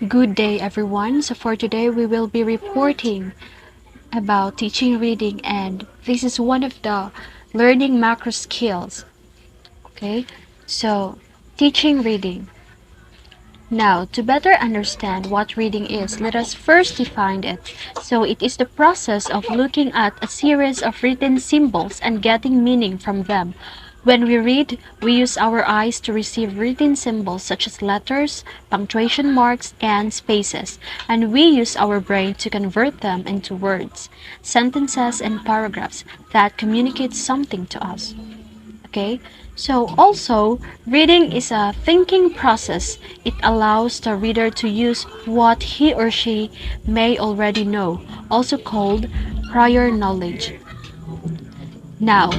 Good day, everyone. So, for today, we will be reporting about teaching reading, and this is one of the learning macro skills. Okay, so teaching reading. Now, to better understand what reading is, let us first define it. So, it is the process of looking at a series of written symbols and getting meaning from them. When we read, we use our eyes to receive written symbols such as letters, punctuation marks, and spaces, and we use our brain to convert them into words, sentences, and paragraphs that communicate something to us. Okay, so also reading is a thinking process. It allows the reader to use what he or she may already know, also called prior knowledge. Now,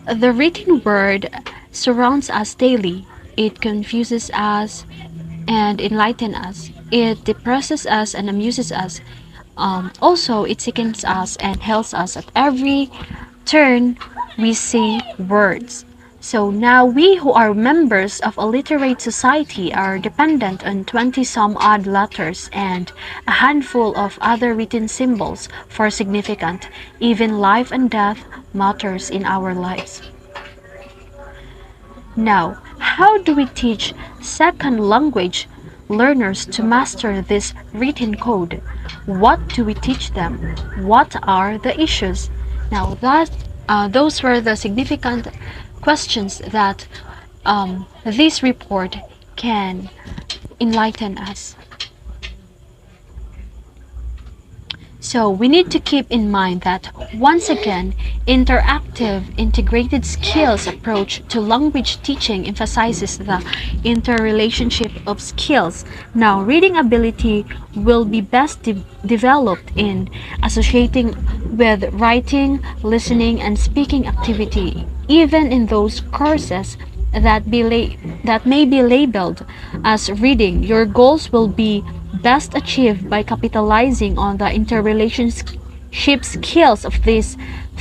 the written word surrounds us daily. It confuses us and enlightens us. It depresses us and amuses us. Also, it sickens us and helps us at every turn we see words. So now we who are members of a literate society are dependent on 20 some odd letters and a handful of other written symbols for significant. Even life and death matters in our lives. Now, how do we teach second language learners to master this written code? What do we teach them? What are the issues? Now, those were the significant questions that this report can enlighten us. So we need to keep in mind that, once again, interactive integrated skills approach to language teaching emphasizes the interrelationship of skills. Now, reading ability will be best developed in associating with writing, listening, and speaking activity, even in those courses that may be labeled as reading. Your goals will be best achieved by capitalizing on the interrelationship skills of these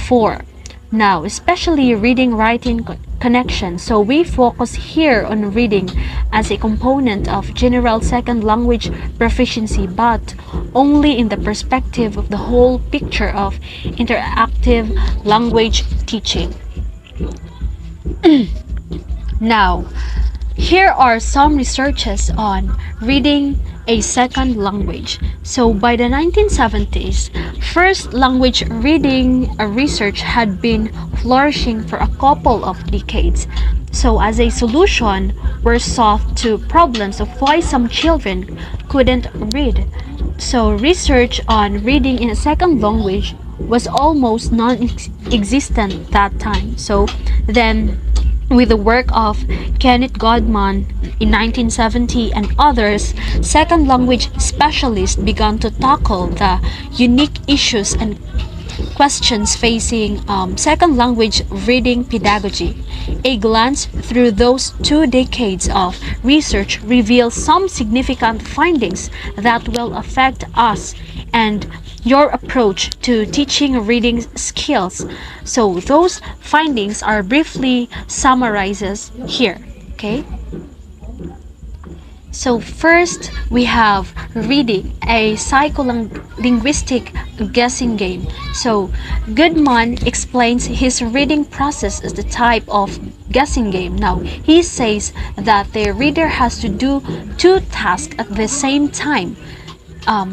four. Now, especially reading writing connection. So we focus here on reading as a component of general second language proficiency, but only in the perspective of the whole picture of interactive language teaching. Now, here are some researches on reading a second language. So by the 1970s, first language reading research had been flourishing for a couple of decades. So as a solution were sought to problems of why some children couldn't read. So research on reading in a second language was almost non-existent that time. So then, with the work of Kenneth Godman in 1970 and others, second language specialists began to tackle the unique issues and questions facing second language reading pedagogy. A glance through those 2 decades of research reveals some significant findings that will affect us and your approach to teaching reading skills. So those findings are briefly summarized here. Okay. So first, we have reading, a psycholinguistic guessing game. So Goodman explains his reading process as the type of guessing game. Now, he says that the reader has to do 2 tasks at the same time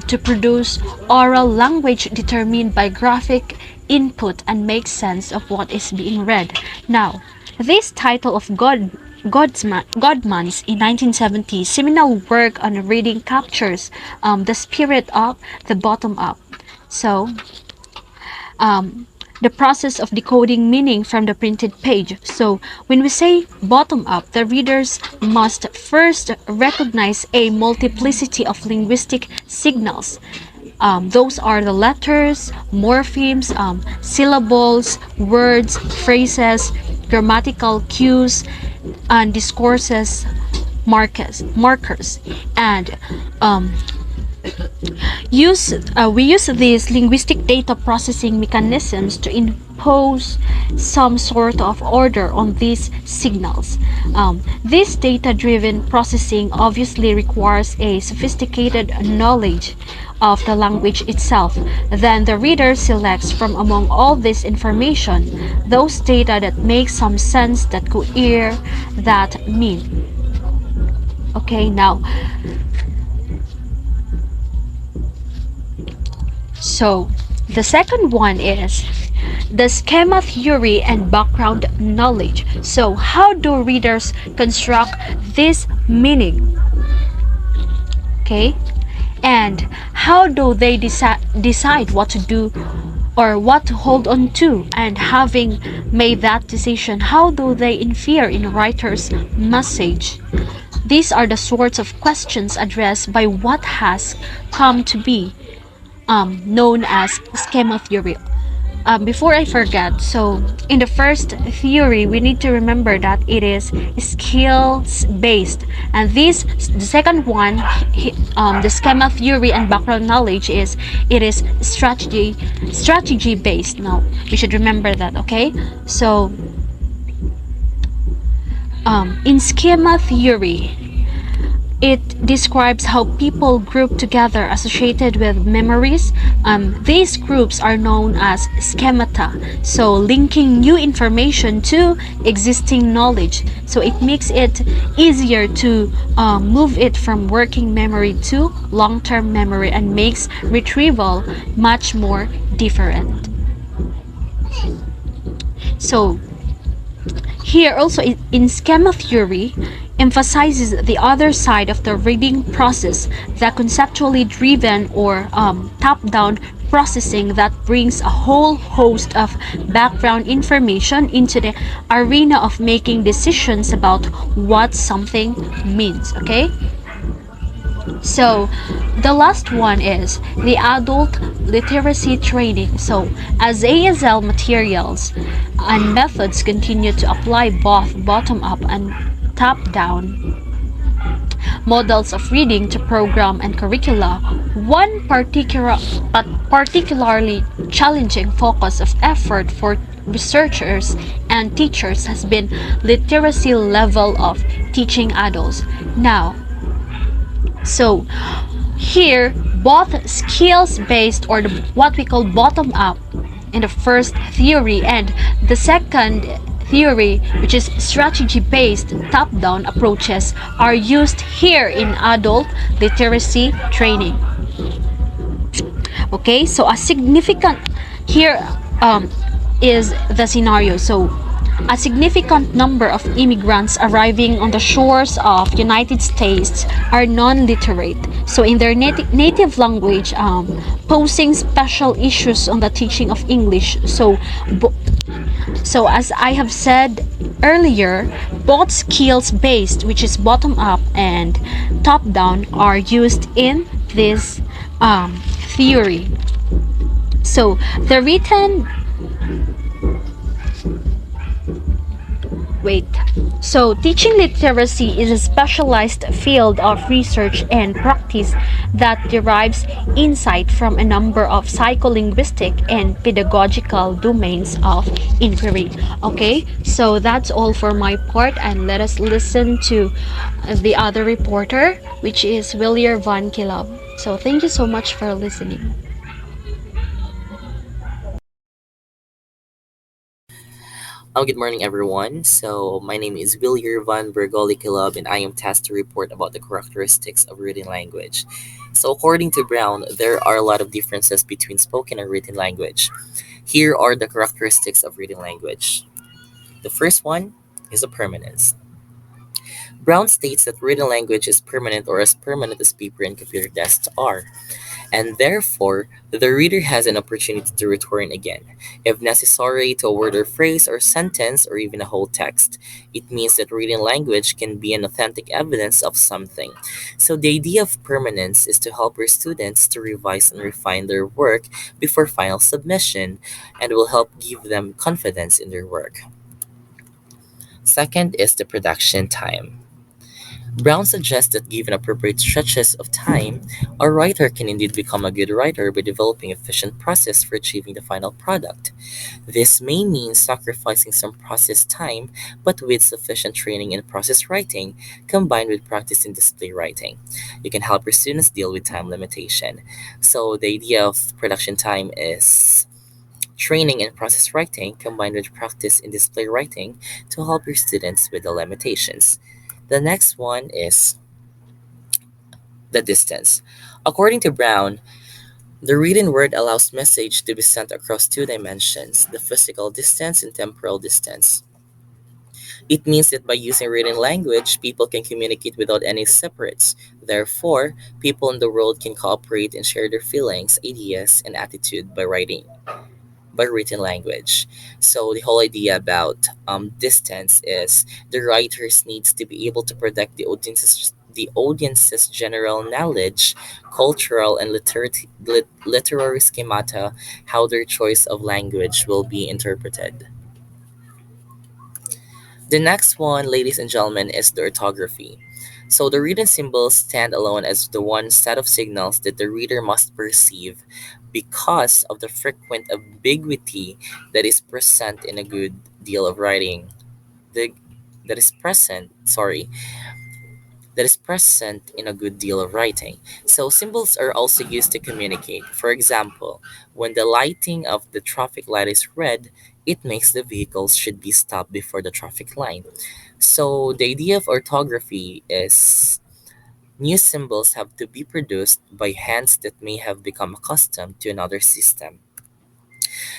to produce oral language determined by graphic input and make sense of what is being read. Now, this title of Godman's in 1970 seminal work on reading captures the spirit of the bottom up. So, the process of decoding meaning from the printed page. So, when we say bottom up, the readers must first recognize a multiplicity of linguistic signals. Those are the letters, morphemes, syllables, words, phrases, grammatical cues, and discourses markers. And we use these linguistic data processing mechanisms to impose some sort of order on these signals. This data driven processing obviously requires a sophisticated knowledge of the language itself. Then the reader selects from among all this information those data that make some sense, that cohere, that mean. Okay, now, so the second one is the schema theory and background knowledge. So how do readers construct this meaning? Okay, and how do they decide what to do or what to hold on to? And having made that decision, how do they infer in a writer's message? These are the sorts of questions addressed by what has come to be known as schema theory. Before I forget, so in the first theory, we need to remember that it is skills based, and the second one, the schema theory and background knowledge it is strategy based. Now we should remember that. Okay, so in schema theory, it describes how people group together associated with memories. These groups are known as schemata. So linking new information to existing knowledge. So it makes it easier to move it from working memory to long-term memory and makes retrieval much more different. So here also in schema theory emphasizes the other side of the reading process, the conceptually driven or top-down processing that brings a whole host of background information into the arena of making decisions about what something means. Okay, so the last one is the adult literacy training. So as ASL materials and methods continue to apply both bottom-up and top-down models of reading to program and curricula, one particularly challenging focus of effort for researchers and teachers has been literacy level of teaching adults. Now, so here, both skills-based or what we call bottom-up in the first theory and the second theory, which is strategy-based top-down approaches, are used here in adult literacy training. Okay, so a significant here is the scenario. So a significant number of immigrants arriving on the shores of United States are non-literate, so in their native language, posing special issues on the teaching of English. So as I have said earlier, both skills-based, which is bottom-up, and top-down are used in this theory. So the written Wait. So, teaching literacy is a specialized field of research and practice that derives insight from a number of psycholinguistic and pedagogical domains of inquiry. Okay, so that's all for my part, and let us listen to the other reporter, which is Willier Van Kilab. So, thank you so much for listening. Good morning, everyone. So, my name is Willier van Bergoli Kilab, and I am tasked to report about the characteristics of written language. So, according to Brown, there are a lot of differences between spoken and written language. Here are the characteristics of written language. The first one is a permanence. Brown states that written language is permanent or as permanent as paper and computer desks are, and therefore the reader has an opportunity to return again, if necessary, to a word or phrase or sentence or even a whole text. It means that reading language can be an authentic evidence of something. So the idea of permanence is to help your students to revise and refine their work before final submission and will help give them confidence in their work. Second is the production time. Brown suggests that given appropriate stretches of time, a writer can indeed become a good writer by developing efficient process for achieving the final product. This may mean sacrificing some process time, but with sufficient training in process writing combined with practice in display writing, you can help your students deal with time limitation. So the idea of production time is training in process writing combined with practice in display writing to help your students with the limitations. The next one is the distance. According to Brown, the written word allows message to be sent across two dimensions, the physical distance and temporal distance. It means that by using written language, people can communicate without any separates. Therefore, people in the world can cooperate and share their feelings, ideas, and attitude by written language. So the whole idea about distance is the writers needs to be able to protect the audience's general knowledge, cultural and literary schemata, how their choice of language will be interpreted. The next one, ladies and gentlemen, is the orthography. So the written symbols stand alone as the one set of signals that the reader must perceive because of the frequent ambiguity that is present in a good deal of writing. The, that is present, sorry, that is present in a good deal of writing. So symbols are also used to communicate. For example, when the lighting of the traffic light is red, it makes the vehicles should be stopped before the traffic line. So the idea of orthography is new symbols have to be produced by hands that may have become accustomed to another system.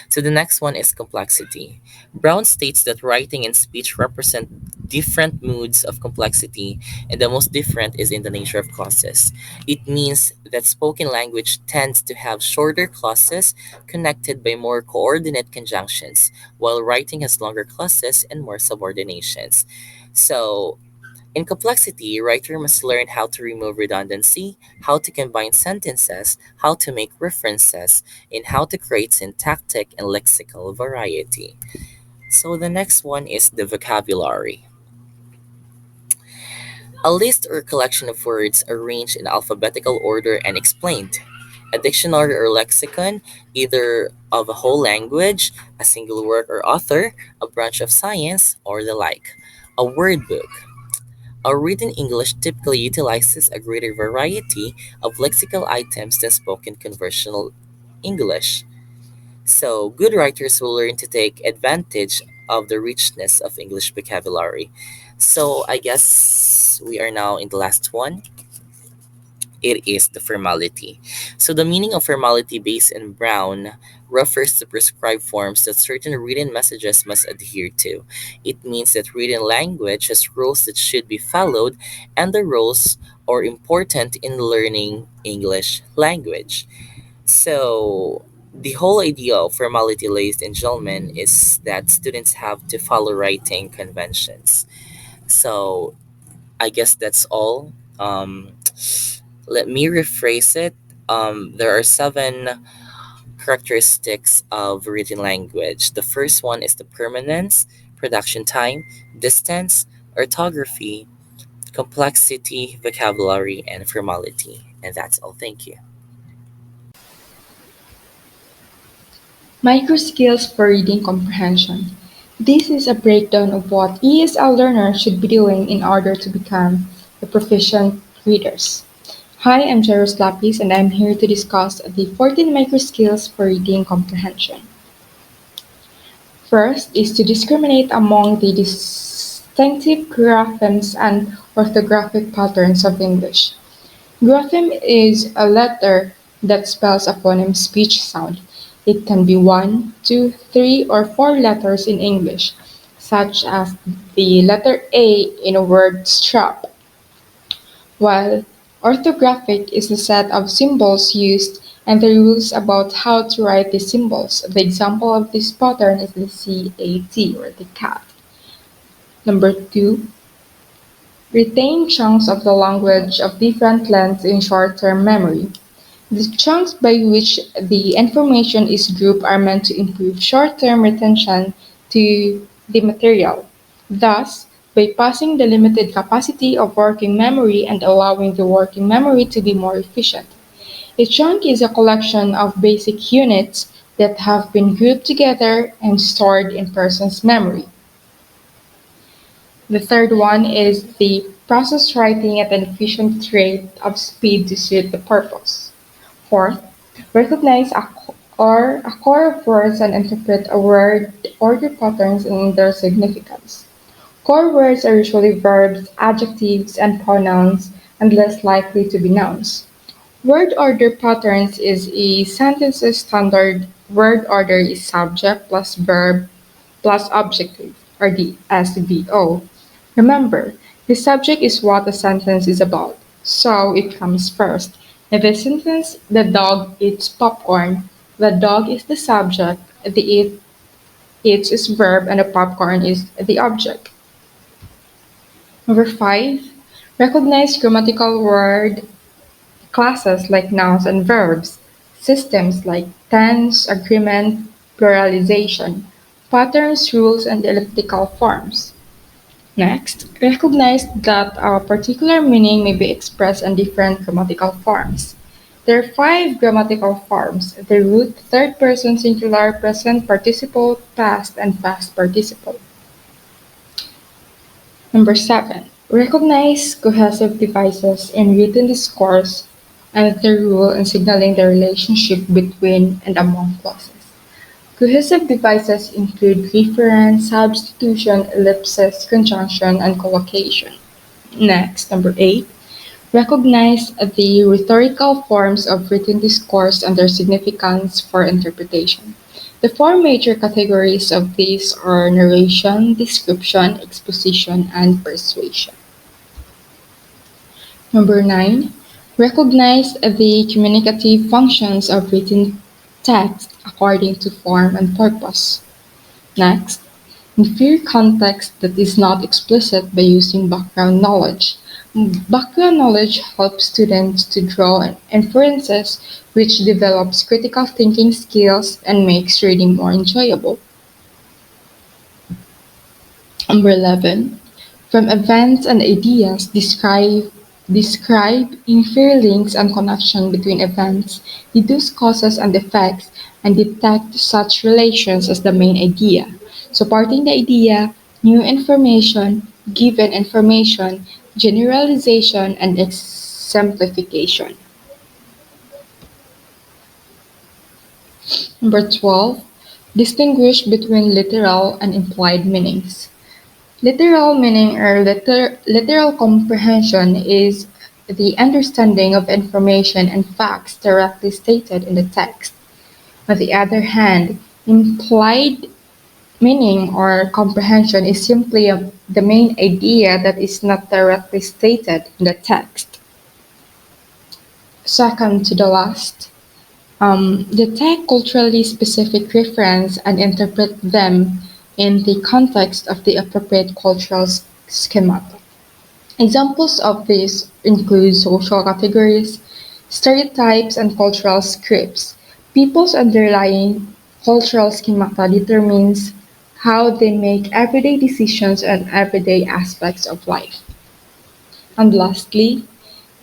So the next one is complexity. Brown states that writing and speech represent different moods of complexity, and the most different is in the nature of clauses. It means that spoken language tends to have shorter clauses connected by more coordinate conjunctions, while writing has longer clauses and more subordinations. So, in complexity, writer must learn how to remove redundancy, how to combine sentences, how to make references, and how to create syntactic and lexical variety. So the next one is the vocabulary. A list or collection of words arranged in alphabetical order and explained. A dictionary or lexicon, either of a whole language, a single work or author, a branch of science, or the like. A word book. Our written English typically utilizes a greater variety of lexical items than spoken conversational English. So, good writers will learn to take advantage of the richness of English vocabulary. So, I guess we are now in the last one. It is the formality. So the meaning of formality based in Brown refers to prescribed forms that certain written messages must adhere to. It means that written language has rules that should be followed, and the rules are important in learning English language. So the whole idea of formality, ladies and gentlemen, is that students have to follow writing conventions. So I guess that's all. Let me rephrase it. There are seven characteristics of written language. The first one is the permanence, production time, distance, orthography, complexity, vocabulary, and formality. And that's all. Thank you. Micro skills for reading comprehension. This is a breakdown of what ESL learners should be doing in order to become the proficient readers. Hi, I'm Jaros Lapis and I'm here to discuss the 14 micro skills for reading comprehension. First is to discriminate among the distinctive graphemes and orthographic patterns of English. Grapheme is a letter that spells a phoneme speech sound. It can be one, two, three, or four letters in English, such as the letter A in a word strap, while orthographic is a set of symbols used and the rules about how to write the symbols. The example of this pattern is the CAT or the cat. Number two, retain chunks of the language of different lengths in short-term memory. The chunks by which the information is grouped are meant to improve short-term retention to the material. Thus, bypassing the limited capacity of working memory and allowing the working memory to be more efficient. A chunk is a collection of basic units that have been grouped together and stored in person's memory. The third one is the process writing at an efficient rate of speed to suit the purpose. Fourth, recognize a core of words and interpret a word order patterns and their significance. Core words are usually verbs, adjectives, and pronouns, and less likely to be nouns. Word order patterns is a sentence's standard word order is subject plus verb plus objective, or the SVO. Remember, the subject is what the sentence is about, so it comes first. In the sentence, the dog eats popcorn, the dog is the subject, the eats is verb, and the popcorn is the object. Number five, recognize grammatical word classes like nouns and verbs, systems like tense, agreement, pluralization, patterns, rules, and elliptical forms. Next, recognize that a particular meaning may be expressed in different grammatical forms. There are five grammatical forms: the root, third person singular, present participle, past, and past participle. Number seven, recognize cohesive devices in written discourse and the rule in signaling the relationship between and among clauses. Cohesive devices include reference, substitution, ellipsis, conjunction, and collocation. Next, number eight, recognize the rhetorical forms of written discourse and their significance for interpretation. The four major categories of these are narration, description, exposition, and persuasion. Number nine, recognize the communicative functions of written text according to form and purpose. Next, infer context that is not explicit by using background knowledge. Background knowledge helps students to draw inferences, which develops critical thinking skills and makes reading more enjoyable. Number 11. From events and ideas, describe, infer links and connection between events, deduce causes and effects, and detect such relations as the main idea. Supporting the idea, new information, given information, generalization, and exemplification. Number 12. Distinguish between literal and implied meanings. Literal meaning or literal comprehension is the understanding of information and facts directly stated in the text. On the other hand, implied meaning or comprehension is simply the main idea that is not directly stated in the text. Second to the last, detect culturally specific reference and interpret them in the context of the appropriate cultural schemata. Examples of this include social categories, stereotypes, and cultural scripts. People's underlying cultural schemata determines how they make everyday decisions and everyday aspects of life. And lastly,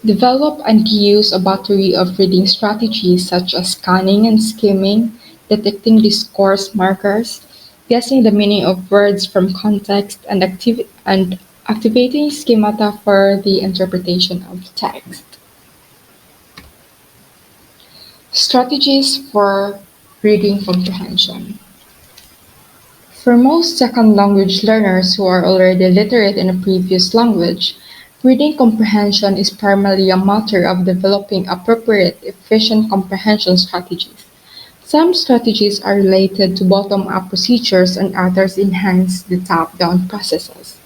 develop and use a battery of reading strategies such as scanning and skimming, detecting discourse markers, guessing the meaning of words from context, and activating schemata for the interpretation of text. Strategies for reading comprehension. For most second language learners who are already literate in a previous language, reading comprehension is primarily a matter of developing appropriate, efficient comprehension strategies. Some strategies are related to bottom-up procedures and others enhance the top-down processes.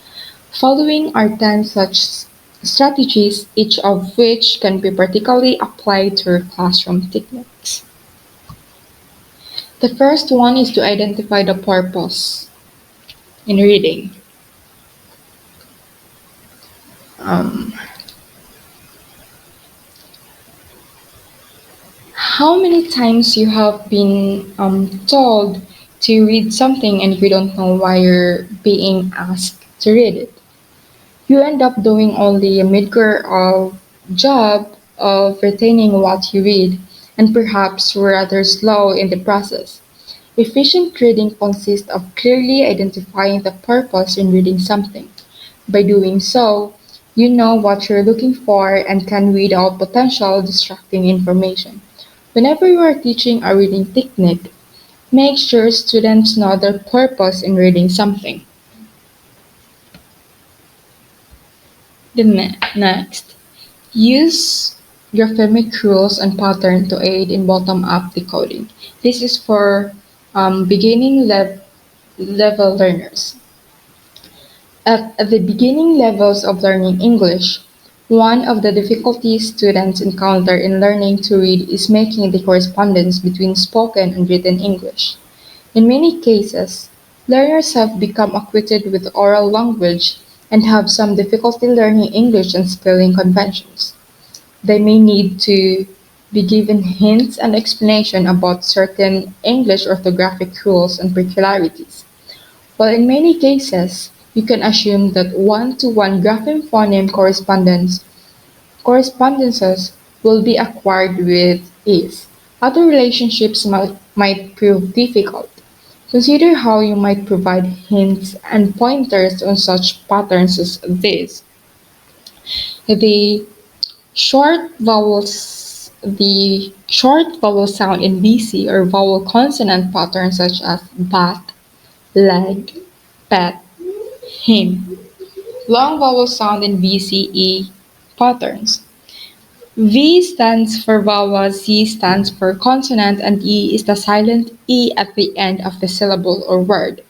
Following are 10 such strategies, each of which can be particularly applied to your classroom techniques. The first one is to identify the purpose in reading. Um, how many times you have been told to read something and you don't know why you're being asked to read it? You end up doing only a mediocre job of retaining what you read, and perhaps rather slow in the process. Efficient reading consists of clearly identifying the purpose in reading something. By doing so, you know what you're looking for and can weed out potential distracting information. Whenever you are teaching a reading technique, make sure students know their purpose in reading something. Next, use graphemic rules and pattern to aid in bottom-up decoding. This is for beginning level learners. At the beginning levels of learning English, one of the difficulties students encounter in learning to read is making the correspondence between spoken and written English. In many cases, learners have become acquainted with oral language and have some difficulty learning English and spelling conventions. They may need to be given hints and explanation about certain English orthographic rules and peculiarities. While in many cases, you can assume that one-to-one grapheme-phoneme correspondences will be acquired with ease. Other relationships might prove difficult. Consider how you might provide hints and pointers on such patterns as these. The short vowel sound in BC or vowel consonant patterns such as bat, leg, pet, him. Long vowel sound in VCE patterns. V stands for vowel, C stands for consonant, and E is the silent E at the end of the syllable or word.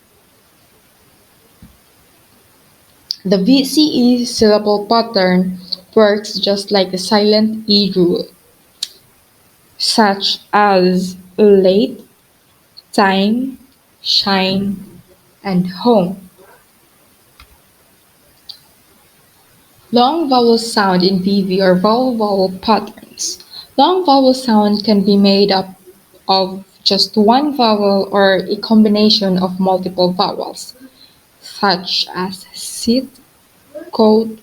The VCE syllable pattern works just like the silent E rule, such as late, time, shine, and home. Long vowel sound in VV or vowel-vowel patterns. Long vowel sound can be made up of just one vowel or a combination of multiple vowels, such as sit, coat,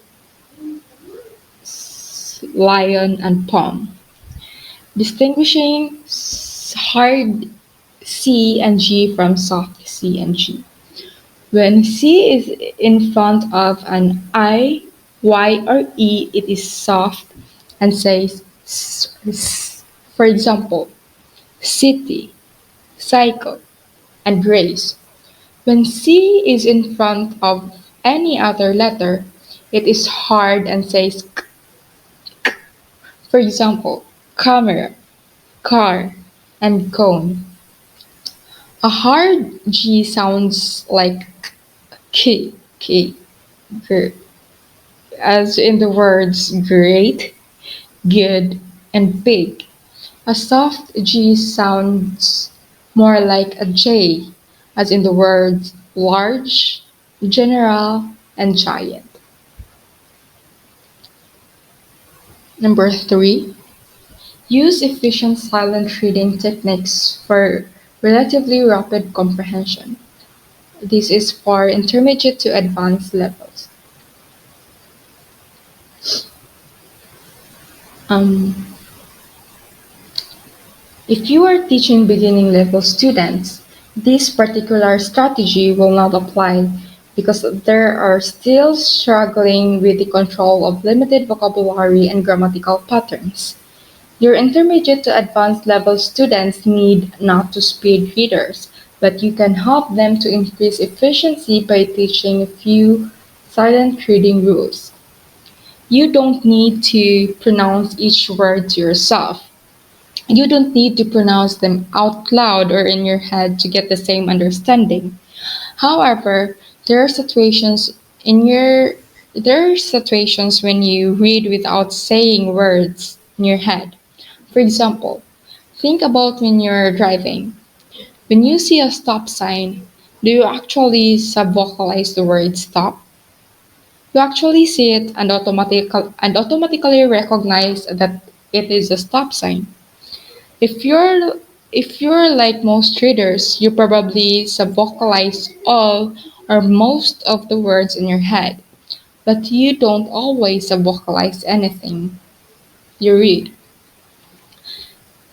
lion, and palm. Distinguishing hard C and G from soft C and G. When C is in front of an I, Y, or E, it is soft and says For example, city, cycle, and race. When C is in front of any other letter, it is hard and says k. For example, camera, car, and cone. A hard G sounds like k, as in the words great, good, and big. A soft G sounds more like a J, as in the words large, general, and giant. Number 3, use efficient silent reading techniques for relatively rapid comprehension. This is for intermediate to advanced levels. Um, If you are teaching beginning level students, this particular strategy will not apply because they are still struggling with the control of limited vocabulary and grammatical patterns. Your intermediate to advanced level students need not to speed readers, but you can help them to increase efficiency by teaching a few silent reading rules. You don't need to pronounce each word to yourself. You don't need to pronounce them out loud or in your head to get the same understanding. However, there are situations in your there are situations when you read without saying words in your head. For example, think about when you're driving. When you see a stop sign, do you actually sub-vocalize the word stop? You actually see it and automatically recognize that it is a stop sign. If you're if you're like most readers, you probably sub-vocalize all or most of the words in your head. but you don't always vocalize anything you read.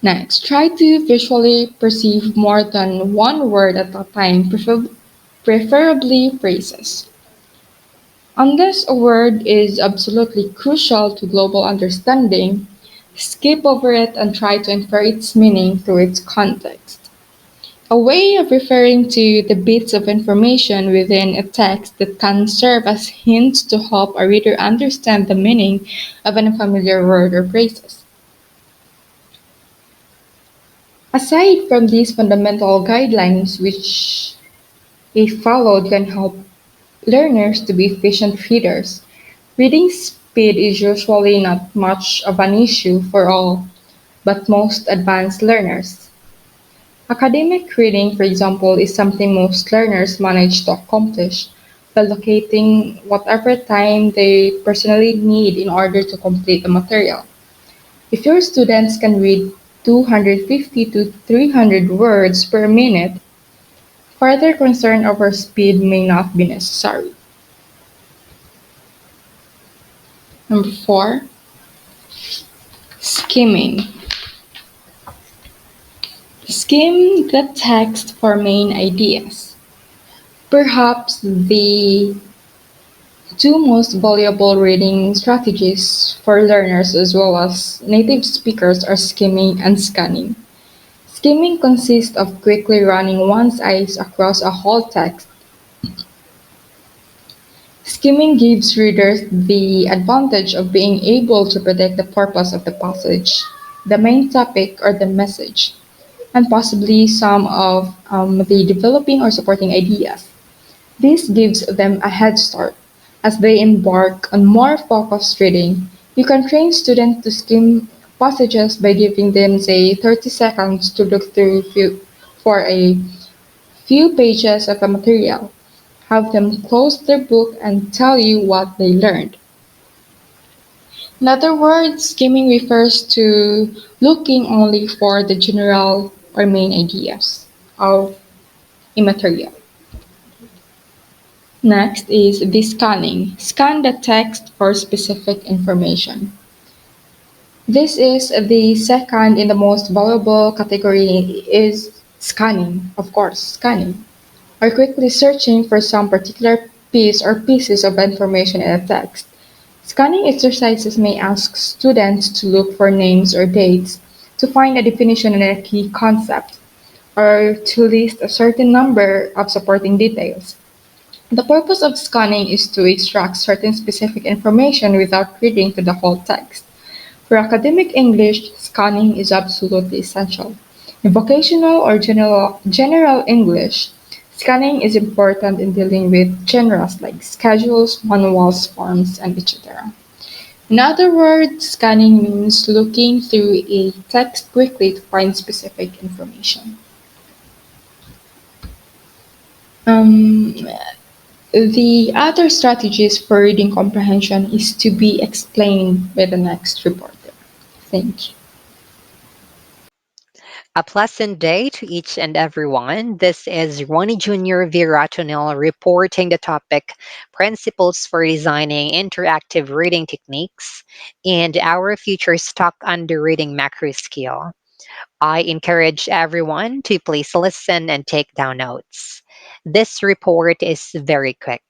Next, try to visually perceive more than one word at a time, preferably phrases. Unless a word is absolutely crucial to global understanding, skip over it and try to infer its meaning through its context. A way of referring to the bits of information within a text that can serve as hints to help a reader understand the meaning of an unfamiliar word or phrases. Aside from these fundamental guidelines, which, if followed, can help learners to be efficient readers, reading speed is usually not much of an issue for all but most advanced learners. Academic reading, for example, is something most learners manage to accomplish by locating whatever time they personally need in order to complete the material. If your students can read 250 to 300 words per minute, further concern over speed may not be necessary. Number 4, skimming. Skim the text for main ideas. Perhaps the two most valuable reading strategies for learners as well as native speakers are skimming and scanning. Skimming consists of quickly running one's eyes across a whole text. Skimming gives readers the advantage of being able to predict the purpose of the passage, the main topic or the message, and possibly some of the developing or supporting ideas. This gives them a head start as they embark on more focused reading. You can train students to skim passages by giving them, say, 30 seconds to look through for a few pages of a material. Have them close their book and tell you what they learned. In other words, skimming refers to looking only for the general or main ideas of a material. Next is the scanning. Scan the text for specific information. This is the second in the most valuable category is scanning, of course, scanning, or quickly searching for some particular piece or pieces of information in a text. Scanning exercises may ask students to look for names or dates, to find a definition in a key concept, or to list a certain number of supporting details. The purpose of scanning is to extract certain specific information without reading to the whole text. For academic English, scanning is absolutely essential. In vocational or general English, scanning is important in dealing with genres like schedules, manuals, forms, and etc. In other words, scanning means looking through a text quickly to find specific information. Um, the other strategies for reading comprehension is to be explained by the next reporter. Thank you. A pleasant day to each and everyone. This is Ronnie Jr. Viratonil reporting the topic Principles for Designing Interactive Reading Techniques and our future stock under reading macro skill. I encourage everyone to please listen and take down notes. This report is very quick.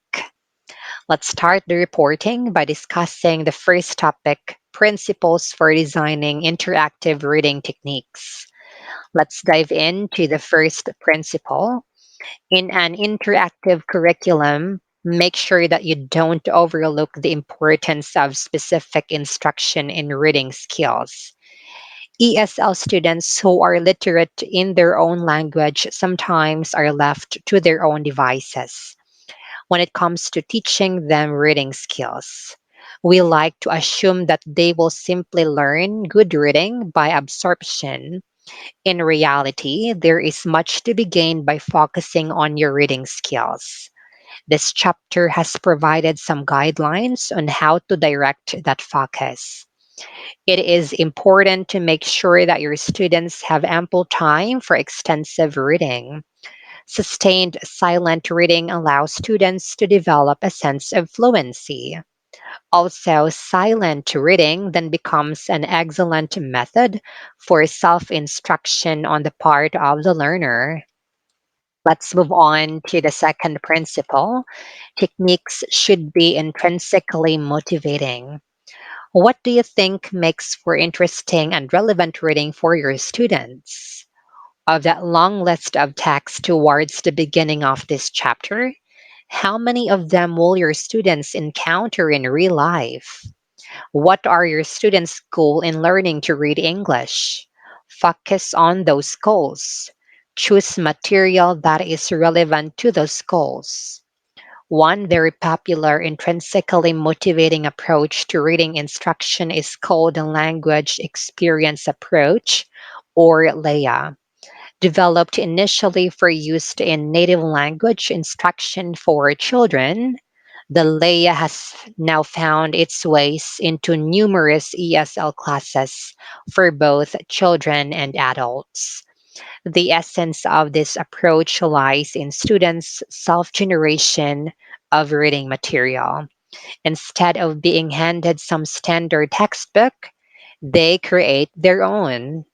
Let's start the reporting by discussing the first topic Principles for Designing Interactive Reading Techniques. Let's dive into the first principle. In an interactive curriculum, make sure that you don't overlook the importance of specific instruction in reading skills. ESL students who are literate in their own language sometimes are left to their own devices when it comes to teaching them reading skills. We like to assume that they will simply learn good reading by absorption. In reality, there is much to be gained by focusing on your reading skills. This chapter has provided some guidelines on how to direct that focus. It is important to make sure that your students have ample time for extensive reading. Sustained silent reading allows students to develop a sense of fluency. Also, silent reading then becomes an excellent method for self instruction on the part of the learner. Let's move on to the second principle. Techniques should be intrinsically motivating. What do you think makes for interesting and relevant reading for your students? Of that long list of texts towards the beginning of this chapter, how many of them will your students encounter in real life? What are your students' goals in learning to read English? Focus on those goals. Choose material that is relevant to those goals. One very popular intrinsically motivating approach to reading instruction is called the Language Experience Approach, or LEA. Developed initially for use in native language instruction for children, the LEA has now found its ways into numerous ESL classes for both children and adults. The essence of this approach lies in students' self generation of reading material. Instead of being handed some standard textbook, they create their own.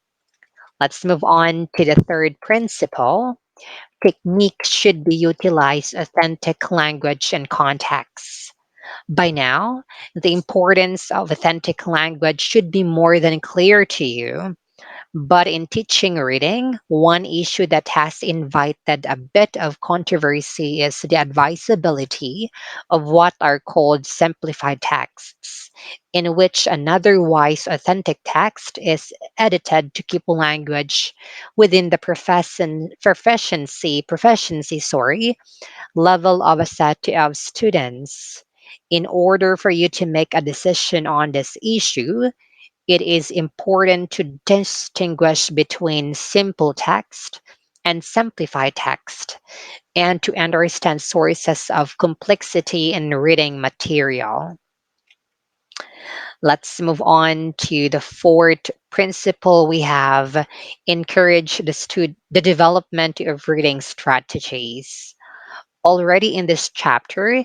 Let's move on to the third principle. Techniques should be utilized authentic language and context. By now, the importance of authentic language should be more than clear to you. But in teaching reading, one issue that has invited a bit of controversy is the advisability of what are called simplified texts, in which an otherwise authentic text is edited to keep language within the proficiency level of a set of students. In order for you to make a decision on this issue, it is important to distinguish between simple text and simplified text, and to understand sources of complexity in reading material. Let's move on to the fourth principle we have: encourage the development of reading strategies. Already in this chapter,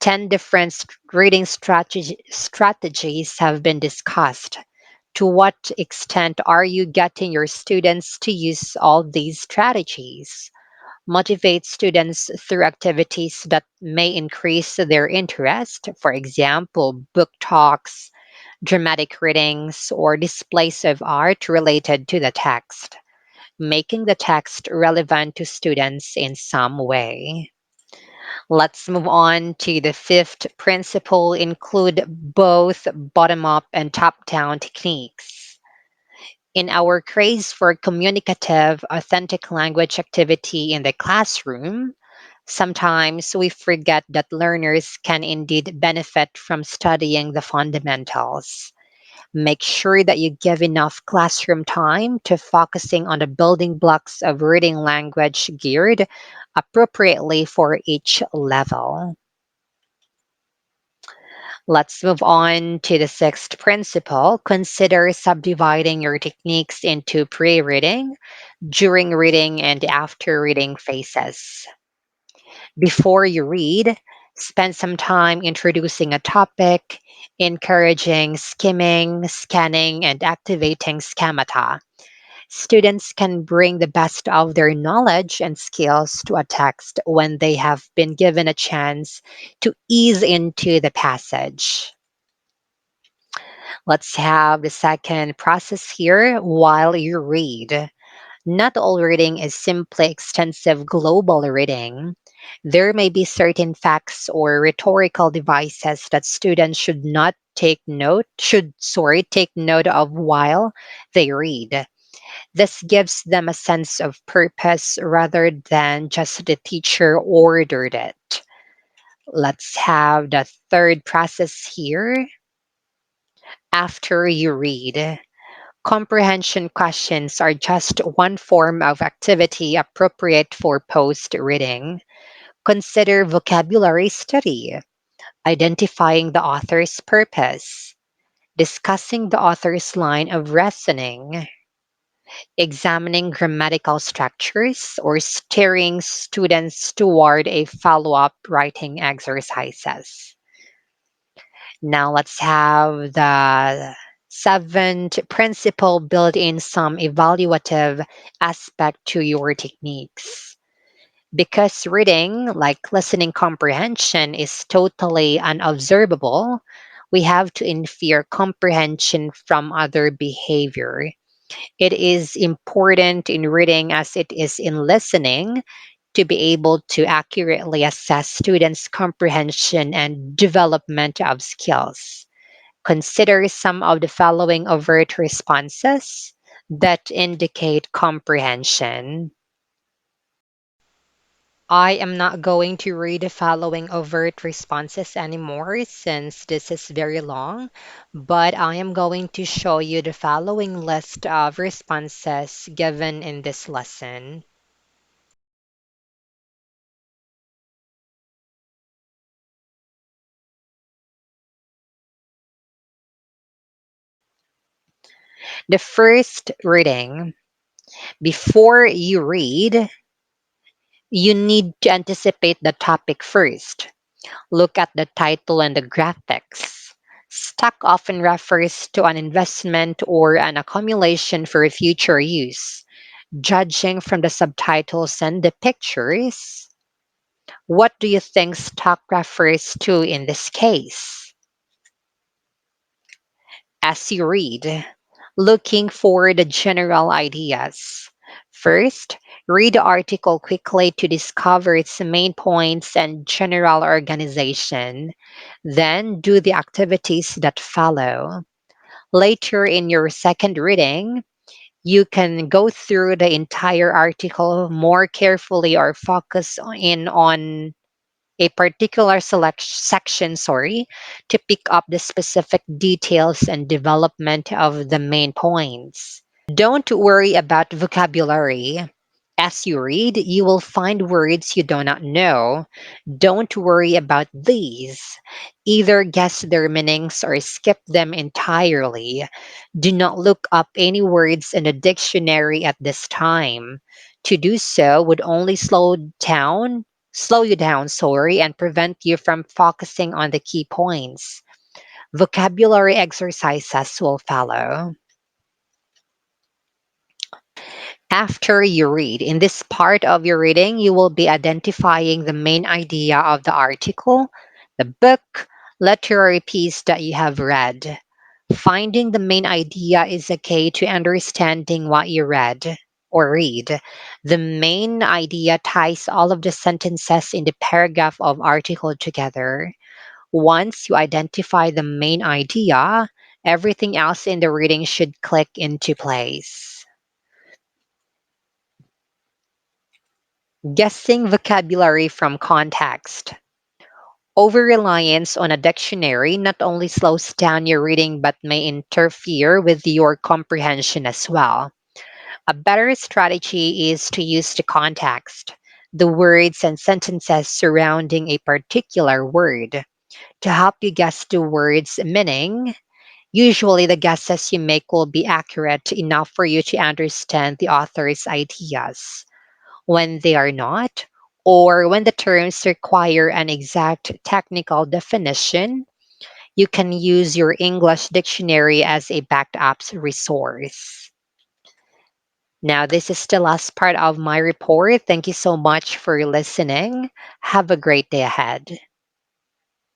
10 different reading strategies have been discussed. To what extent are you getting your students to use all these strategies? Motivate students through activities that may increase their interest, for example, book talks, dramatic readings, or displays of art related to the text, making the text relevant to students in some way. Let's move on to the fifth principle: include both bottom up and top down techniques. In our craze for communicative, authentic language activity in the classroom, sometimes we forget that learners can indeed benefit from studying the fundamentals. Make sure that you give enough classroom time to focusing on the building blocks of reading language geared appropriately for each level. Let's move on to the sixth principle. Consider subdividing your techniques into pre reading, during reading, and after reading phases. Before you read, spend some time introducing a topic, encouraging skimming, scanning, and activating schemata. Students can bring the best of their knowledge and skills to a text when they have been given a chance to ease into the passage. Let's have the second process here while you read. Not all reading is simply extensive global reading. There may be certain facts or rhetorical devices that students should take note of while they read. This gives them a sense of purpose rather than just the teacher ordered it. Let's have the third process here. After you read, comprehension questions are just one form of activity appropriate for post reading. Consider vocabulary study, identifying the author's purpose, discussing the author's line of reasoning, examining grammatical structures, or steering students toward a follow up writing exercises. Now let's have the seventh principle: build in some evaluative aspect to your techniques. Because reading, like listening comprehension, is totally unobservable, we have to infer comprehension from other behavior. It is important in reading as it is in listening to be able to accurately assess students' comprehension and development of skills. Consider some of the following overt responses that indicate comprehension. I am not going to read the following overt responses anymore since this is very long, but I am going to show you the following list of responses given in this lesson. The first reading: before you read, you need to anticipate the topic first. Look at the title and the graphics. Stock often refers to an investment or an accumulation for future use. Judging from the subtitles and the pictures, what do you think stock refers to in this case? As you read, looking for the general ideas. First, read the article quickly to discover its main points and general organization. Then, do the activities that follow. Later in your second reading, you can go through the entire article more carefully or focus in on a particular section, to pick up the specific details and development of the main points. Don't worry about vocabulary. As you read, you will find words you do not know. Don't worry about these. Either guess their meanings or skip them entirely. Do not look up any words in the dictionary at this time. To do so would only slow you down, and prevent you from focusing on the key points. Vocabulary exercises will follow. After you read, in this part of your reading, you will be identifying the main idea of the article, the book, literary piece that you have read. Finding the main idea is a key to understanding what you read. The main idea ties all of the sentences in the paragraph of article together. Once you identify the main idea, everything else in the reading should click into place. Guessing vocabulary from context. Over reliance on a dictionary not only slows down your reading but may interfere with your comprehension as well. A better strategy is to use the context, the words and sentences surrounding a particular word, to help you guess the word's meaning. Usually, the guesses you make will be accurate enough for you to understand the author's ideas. When they are not, or when the terms require an exact technical definition, you can use your English dictionary as a backup resource. Now, this is the last part of my report. Thank you so much for listening. Have a great day ahead.